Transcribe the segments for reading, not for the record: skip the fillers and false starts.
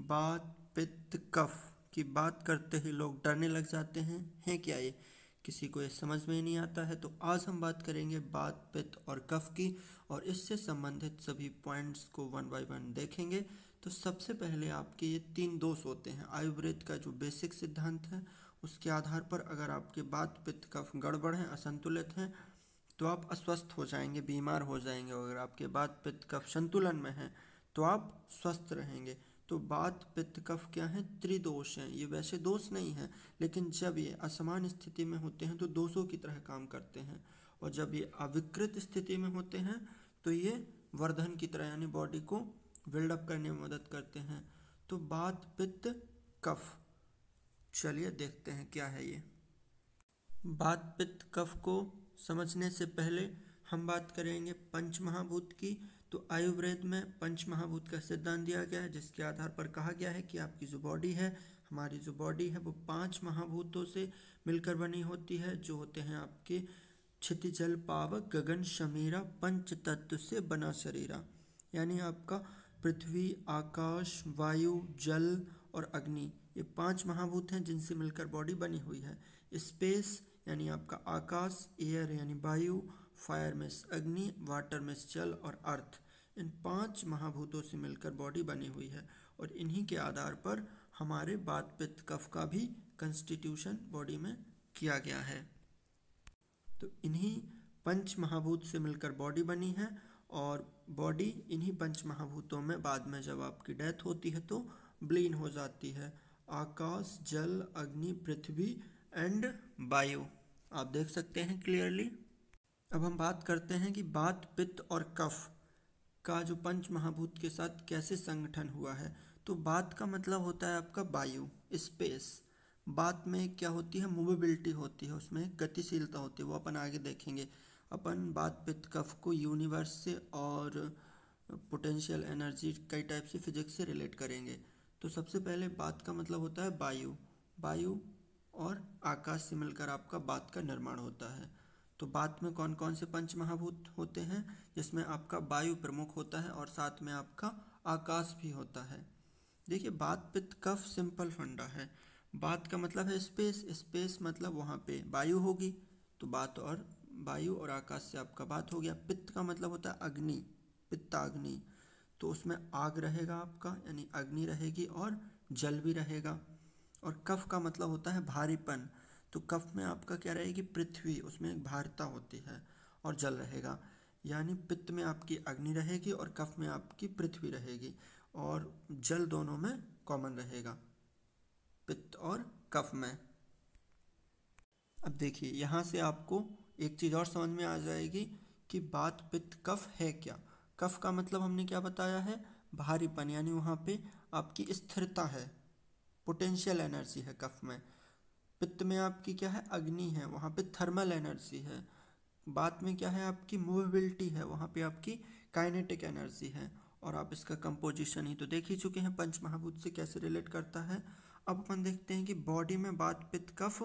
बात पित्त कफ की बात करते ही लोग डरने लग जाते हैं। है क्या ये? किसी को ये समझ में ही नहीं आता है। तो आज हम बात करेंगे बात पित्त और कफ की, और इससे संबंधित सभी पॉइंट्स को वन बाय वन देखेंगे। तो सबसे पहले आपके ये 3 दोष होते हैं। आयुर्वेद का जो बेसिक सिद्धांत है उसके आधार पर अगर आपके बात पित्त कफ गड़बड़ हैं, असंतुलित हैं, तो आप अस्वस्थ हो जाएंगे, बीमार हो जाएंगे। और अगर आपके बात पित्त कफ संतुलन में है तो आप स्वस्थ रहेंगे। तो बात पित्त कफ क्या है? त्रिदोष हैं। ये वैसे दोष नहीं है, लेकिन जब ये असमान स्थिति में होते हैं तो दोषों की तरह काम करते हैं, और जब ये अविकृत स्थिति में होते हैं तो ये वर्धन की तरह, यानी बॉडी को बिल्डअप करने में मदद करते हैं। तो बात पित्त कफ, चलिए देखते हैं क्या है ये। बात पित्त कफ को समझने से पहले हम बात करेंगे पंच महाभूत की। तो आयुर्वेद में पंच महाभूत का सिद्धांत दिया गया है, जिसके आधार पर कहा गया है कि आपकी जो बॉडी है, हमारी जो बॉडी है, वो 5 महाभूतों से मिलकर बनी होती है, जो होते हैं आपके क्षिति जल पावक गगन शमीरा पंच तत्व से बना शरीरा। यानी आपका पृथ्वी, आकाश, वायु, जल और अग्नि, ये 5 महाभूत हैं जिनसे मिलकर बॉडी बनी हुई है। स्पेस यानी आपका आकाश, एयर यानी वायु, फायर में अग्नि, वाटर में जल और अर्थ, इन 5 महाभूतों से मिलकर बॉडी बनी हुई है। और इन्हीं के आधार पर हमारे बात पित्त कफ का भी कंस्टिट्यूशन बॉडी में किया गया है। तो इन्हीं पंच महाभूत से मिलकर बॉडी बनी है, और बॉडी इन्हीं पंच महाभूतों में बाद में जब आपकी डेथ होती है तो विलीन हो जाती है। आकाश, जल, अग्नि, पृथ्वी एंड वायु, आप देख सकते हैं क्लियरली। अब हम बात करते हैं कि बात पित्त और कफ का जो पंच महाभूत के साथ कैसे संगठन हुआ है। तो बात का मतलब होता है आपका वायु, स्पेस। बात में क्या होती है? मूवेबिलिटी होती है, उसमें गतिशीलता होती है, वो अपन आगे देखेंगे। अपन बात पित्त कफ को यूनिवर्स से और पोटेंशियल एनर्जी कई टाइप से फिजिक्स से रिलेट करेंगे। तो सबसे पहले बात का मतलब होता है वायु। वायु और आकाश से मिलकर आपका बात का निर्माण होता है। तो बात में कौन कौन से पंच महाभूत होते हैं? जिसमें आपका वायु प्रमुख होता है और साथ में आपका आकाश भी होता है। देखिए, बात पित्त कफ सिंपल फंडा है। बात का मतलब है स्पेस, स्पेस मतलब वहाँ पे वायु होगी, तो बात और वायु और आकाश से आपका बात हो गया। पित्त का मतलब होता है अग्नि, पित्ताग्नि, तो उसमें आग रहेगा आपका, यानी अग्नि रहेगी और जल भी रहेगा। और कफ का मतलब होता है भारीपन, तो कफ में आपका क्या रहेगी? पृथ्वी, उसमें एक भारिता होती है, और जल रहेगा। यानी पित्त में आपकी अग्नि रहेगी और कफ में आपकी पृथ्वी रहेगी, और जल दोनों में कॉमन रहेगा, पित्त और कफ में। अब देखिए, यहाँ से आपको एक चीज़ और समझ में आ जाएगी कि बात पित्त कफ है क्या। कफ का मतलब हमने क्या बताया है? भारीपन, यानी वहाँ पे आपकी स्थिरता है, पोटेंशियल एनर्जी है कफ में। पित्त में आपकी क्या है? अग्नि है, वहाँ पे थर्मल एनर्जी है। बात में क्या है? आपकी मूवेबिलिटी है, वहाँ पे आपकी काइनेटिक एनर्जी है। और आप इसका कंपोजिशन ही तो देख ही चुके हैं, पंच महाभूत से कैसे रिलेट करता है। अब अपन देखते हैं कि बॉडी में बात पित्त कफ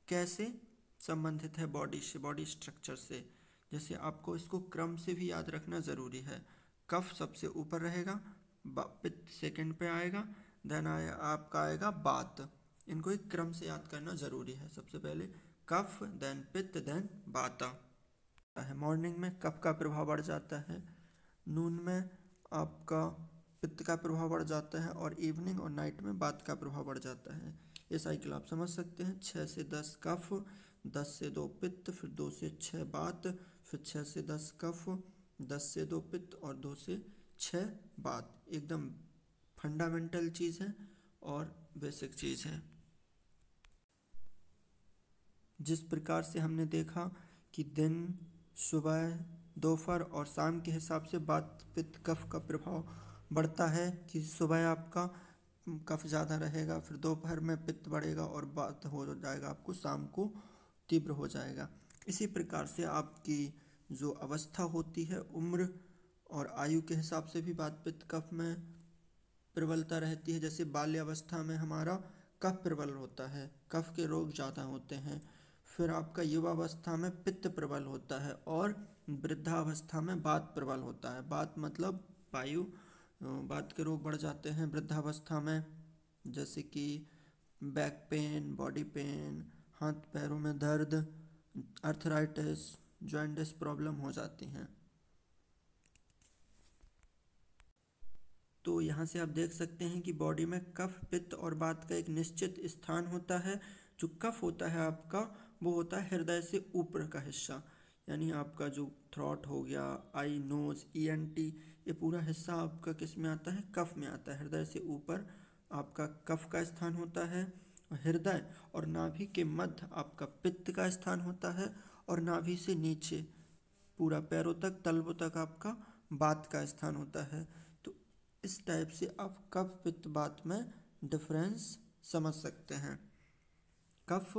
कैसे संबंधित है बॉडी से, बॉडी स्ट्रक्चर से। जैसे आपको इसको क्रम से भी याद रखना ज़रूरी है। कफ सबसे ऊपर रहेगा, पित्त सेकंड पे आएगा, देन आपका आएगा बात। इनको एक क्रम से याद करना ज़रूरी है। सबसे पहले कफ, देन पित्त, देन बाता है। मॉर्निंग में कफ का प्रभाव बढ़ जाता है, नून में आपका पित्त का प्रभाव बढ़ जाता है, और इवनिंग और नाइट में बात का प्रभाव बढ़ जाता है। ये साइकिल आप समझ सकते हैं। 6 से 10 कफ, 10 से 2 पित्त, फिर 2 से 6 बात, फिर 6 से 10 कफ, 10 से 2 पित्त और 2 से 6 बात। एकदम फंडामेंटल चीज़ है और बेसिक चीज़ है। जिस प्रकार से हमने देखा कि दिन, सुबह, दोपहर और शाम के हिसाब से बात पित्त कफ का प्रभाव बढ़ता है, कि सुबह आपका कफ ज़्यादा रहेगा, फिर दोपहर में पित्त बढ़ेगा और बात हो जाएगा आपको शाम को तीव्र हो जाएगा। इसी प्रकार से आपकी जो अवस्था होती है, उम्र और आयु के हिसाब से भी बात पित्त कफ में प्रबलता रहती है। जैसे बाल्यावस्था में हमारा कफ प्रबल होता है, कफ के रोग ज़्यादा होते हैं। फिर आपका युवावस्था में पित्त प्रबल होता है, और वृद्धावस्था में बात प्रबल होता है। बात मतलब वायु, बात के रोग बढ़ जाते हैं वृद्धावस्था में, जैसे कि बैक पेन, बॉडी पेन, हाथ पैरों में दर्द, अर्थराइटिस, जॉइंटिस प्रॉब्लम हो जाती हैं। तो यहाँ से आप देख सकते हैं कि बॉडी में कफ, पित्त और वात का एक निश्चित स्थान होता है। जो कफ होता है आपका, वो होता है हृदय से ऊपर का हिस्सा, यानी आपका जो थ्रॉट हो गया, आई, नोज, ईएनटी, ये पूरा हिस्सा आपका किस में आता है? कफ में आता है। हृदय से ऊपर आपका कफ का स्थान होता है, और हृदय और नाभि के मध्य आपका पित्त का स्थान होता है, और नाभि से नीचे पूरा पैरों तक, तलवों तक आपका वात का स्थान होता है। तो इस टाइप से आप कफ, पित्त, वात में डिफरेंस समझ सकते हैं। कफ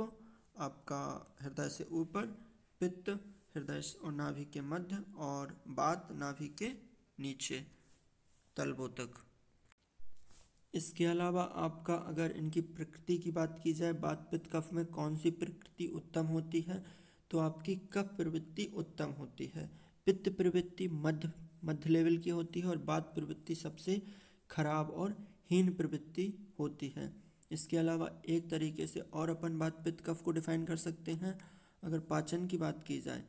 आपका हृदय से ऊपर, पित्त हृदय और नाभि के मध्य, और वात नाभि के नीचे तलवों तक। इसके अलावा आपका अगर इनकी प्रकृति की बात की जाए, वात, पित्त, कफ में कौन सी प्रकृति उत्तम होती है, तो आपकी कफ प्रवृत्ति उत्तम होती है। पित्त प्रवृत्ति मध्य लेवल की होती है, और वात प्रवृत्ति सबसे खराब और हीन प्रवृत्ति होती है। इसके अलावा एक तरीके से और अपन वात, पित्त, कफ को डिफाइन कर सकते हैं। अगर पाचन की बात की जाए,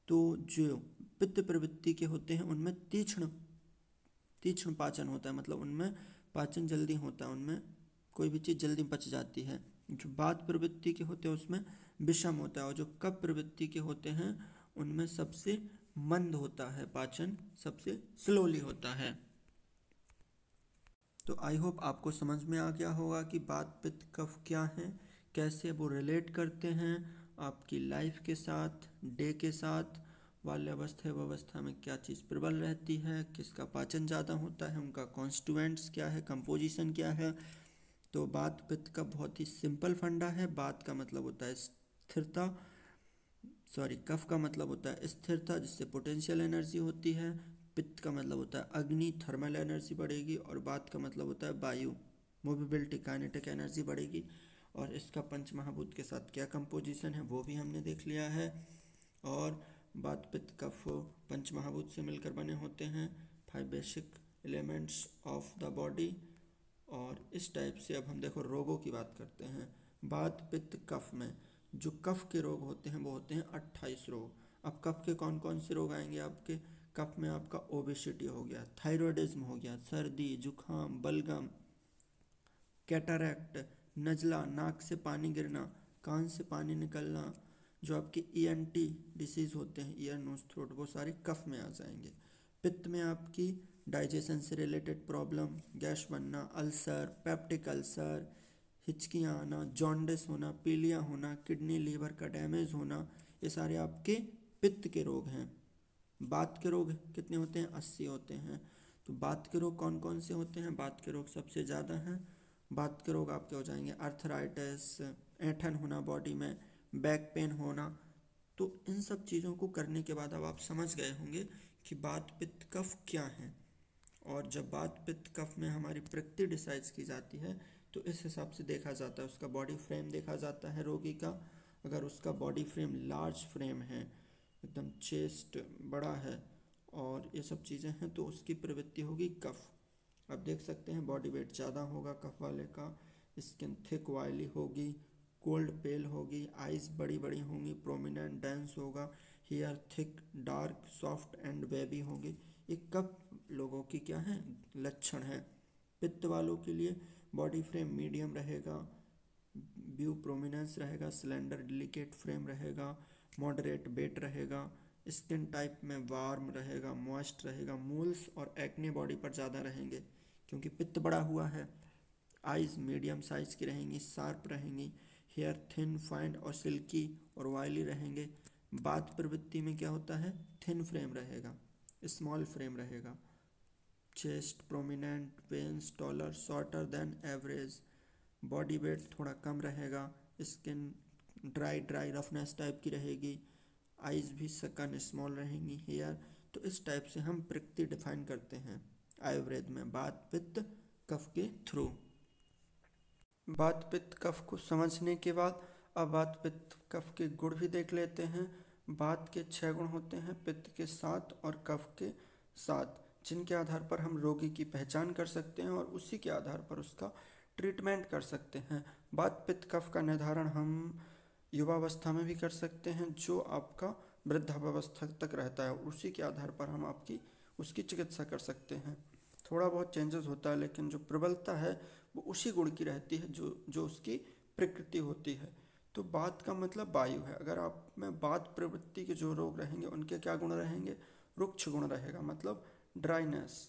तो जो पित्त प्रवृत्ति के होते हैं उनमें तीक्ष्ण पाचन होता है, मतलब उनमें पाचन जल्दी होता है, उनमें कोई भी चीज़ जल्दी पच जाती है। जो वात प्रवृत्ति के होते हैं उसमें विषम होता है, और जो कफ प्रवृत्ति के होते हैं उनमें सबसे मंद होता है, पाचन सबसे स्लोली होता है। तो आई होप आपको समझ में आ गया होगा कि वात, पित्त, कफ क्या हैं, कैसे वो रिलेट करते हैं आपकी लाइफ के साथ, डे के साथ। बाल्यावस्था में क्या चीज़ प्रबल रहती है, किसका पाचन ज़्यादा होता है, उनका कॉन्स्टिट्यूएंट्स क्या है, कंपोजिशन क्या है। तो वात, पित्त का बहुत ही सिंपल फंडा है। वात का मतलब होता है स्थिरता, कफ का मतलब होता है स्थिरता, जिससे पोटेंशियल एनर्जी होती है। पित्त का मतलब होता है अग्नि, थर्मल एनर्जी बढ़ेगी। और वात का मतलब होता है वायु, मोबिलिटी, काइनेटिक एनर्जी बढ़ेगी। और इसका पंच महाभूत के साथ क्या कंपोजिशन है वो भी हमने देख लिया है। और वात, पित्त, कफ पंच महाभूत से मिलकर बने होते हैं, 5 basic elements of the body. और इस टाइप से अब हम देखो रोगों की बात करते हैं। वात, पित्त, कफ में जो कफ के रोग होते हैं वो होते हैं 28 रोग। अब कफ के कौन कौन से रोग आएंगे आपके? कफ में आपका ओबेसिटी हो गया, थायराइडिज्म हो गया, सर्दी, जुखाम, बलगम, कैटरैक्ट, नज़ला, नाक से पानी गिरना, कान से पानी निकलना, जो आपके ईएनटी डिसीज़ होते हैं, ईयर, नोज, थ्रोट, वो सारे कफ में आ जाएंगे। पित्त में आपकी डाइजेशन से रिलेटेड प्रॉब्लम, गैस बनना, अल्सर, पेप्टिक अल्सर, हिचकियाँ आना, जॉन्डिस होना, पीलिया होना, किडनी लीवर का डैमेज होना, ये सारे आपके पित्त के रोग हैं। वात के रोग कितने होते हैं? 80 होते हैं। तो वात के रोग कौन कौन से होते हैं? वात के रोग सबसे ज़्यादा हैं। वात के रोग आपके हो जाएंगे अर्थराइटिस, ऐंठन होना बॉडी में, बैक पेन होना। तो इन सब चीज़ों को करने के बाद अब आप समझ गए होंगे कि वात, पित्त, कफ क्या है। और जब वात, पित्त, कफ में हमारी प्रकृति डिसाइड की जाती है तो इस हिसाब से देखा जाता है, उसका बॉडी फ्रेम देखा जाता है रोगी का। अगर उसका बॉडी फ्रेम लार्ज फ्रेम है, एकदम चेस्ट बड़ा है और ये सब चीज़ें हैं, तो उसकी प्रवृत्ति होगी कफ। अब देख सकते हैं बॉडी वेट ज़्यादा होगा कफ वाले का, स्किन थिक ऑयली होगी, कोल्ड पेल होगी, आइज़ बड़ी बड़ी होंगी, प्रोमिनेंट डेंस होगा, hair thick, dark, soft and wavy होंगे। ये कफ लोगों की क्या है? लक्षण है। पित्त वालों के लिए बॉडी फ्रेम मीडियम रहेगा, व्यू प्रोमिनेंस रहेगा, स्लेंडर डिलिकेट फ्रेम रहेगा, मॉडरेट वेट रहेगा, स्किन टाइप में वार्म रहेगा, मॉइस्ट रहेगा, मूल्स और एक्ने बॉडी पर ज़्यादा रहेंगे क्योंकि पित्त बड़ा हुआ है। आइज़ मीडियम साइज़ की रहेंगी, शार्प रहेंगी, हेयर थिन, फाइन और सिल्की और ऑयली रहेंगे। वात प्रवृत्ति में क्या होता है? थिन फ्रेम रहेगा, स्मॉल फ्रेम रहेगा, chest prominent, veins taller, shorter than average, body weight थोड़ा कम रहेगा, स्किन ड्राई रफनेस टाइप की रहेगी, आइज़ भी सकन स्मॉल रहेंगी, हेयर। तो इस टाइप से हम प्रकृति डिफाइन करते हैं आयुर्वेद में वात, पित्त, कफ के थ्रू। वात, पित्त, कफ को समझने के बाद अब वात, पित्त, कफ के गुण भी देख लेते हैं। वात के 6 गुण होते हैं, पित्त के 7 और कफ के 7। जिनके आधार पर हम रोगी की पहचान कर सकते हैं और उसी के आधार पर उसका ट्रीटमेंट कर सकते हैं। वात पित्त कफ का निर्धारण हम युवावस्था में भी कर सकते हैं, जो आपका वृद्धावस्था तक रहता है, उसी के आधार पर हम आपकी उसकी चिकित्सा कर सकते हैं। थोड़ा बहुत चेंजेस होता है, लेकिन जो प्रबलता है वो उसी गुण की रहती है जो जो उसकी प्रकृति होती है। तो वात का मतलब वायु है। अगर आप में वात प्रवृत्ति के जो रोग रहेंगे उनके क्या गुण रहेंगे? रुक्ष गुण रहेगा, मतलब ड्राइनेस।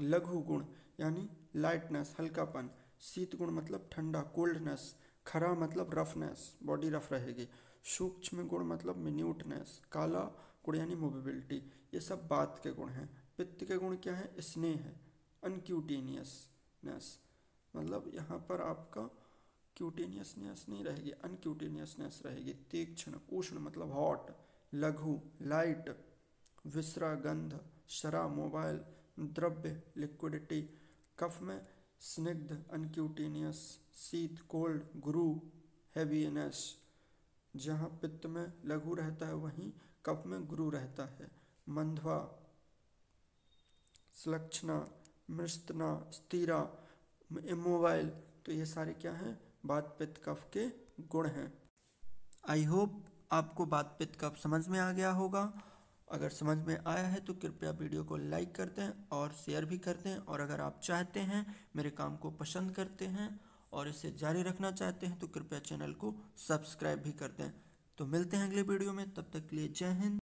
लघु गुण यानी लाइटनेस, हल्कापन। शीत गुण मतलब ठंडा, कोल्डनेस। खरा मतलब रफनेस, बॉडी रफ रहेगी। सूक्ष्म गुण मतलब मिन्यूटनेस। काला गुण यानी मोबिलिटी। ये सब वात के गुण हैं। पित्त के गुण क्या है? स्नेह है, अनक्यूटेनियसनेस, मतलब यहाँ पर आपका क्यूटेनियसनेस नहीं रहेगी, अनक्यूटेनियसनेस रहेगी। तीक्ष्ण, उष्ण मतलब हॉट। लघु, लाइट। विसरा, गंध। शरा, मोबाइल, द्रव्य, लिक्विडिटी। कफ में स्निग्ध, अनक्यूटेनियस। शीत, कोल्ड। गुरु, हैवीनेस। जहाँ पित्त में लघु रहता है वहीं कफ में गुरु रहता है। मंध्वा, श्लक्षणा, मृष्तना, स्थिरा, इमोबाइल। तो ये सारे क्या हैं? वात पित्त कफ के गुण हैं। आई होप आपको वात पित्त कफ समझ में आ गया होगा। अगर समझ में आया है तो कृपया वीडियो को लाइक कर दें और शेयर भी कर दें। और अगर आप चाहते हैं, मेरे काम को पसंद करते हैं और इसे जारी रखना चाहते हैं, तो कृपया चैनल को सब्सक्राइब भी कर दें। तो मिलते हैं अगले वीडियो में, तब तक के लिए जय हिंद।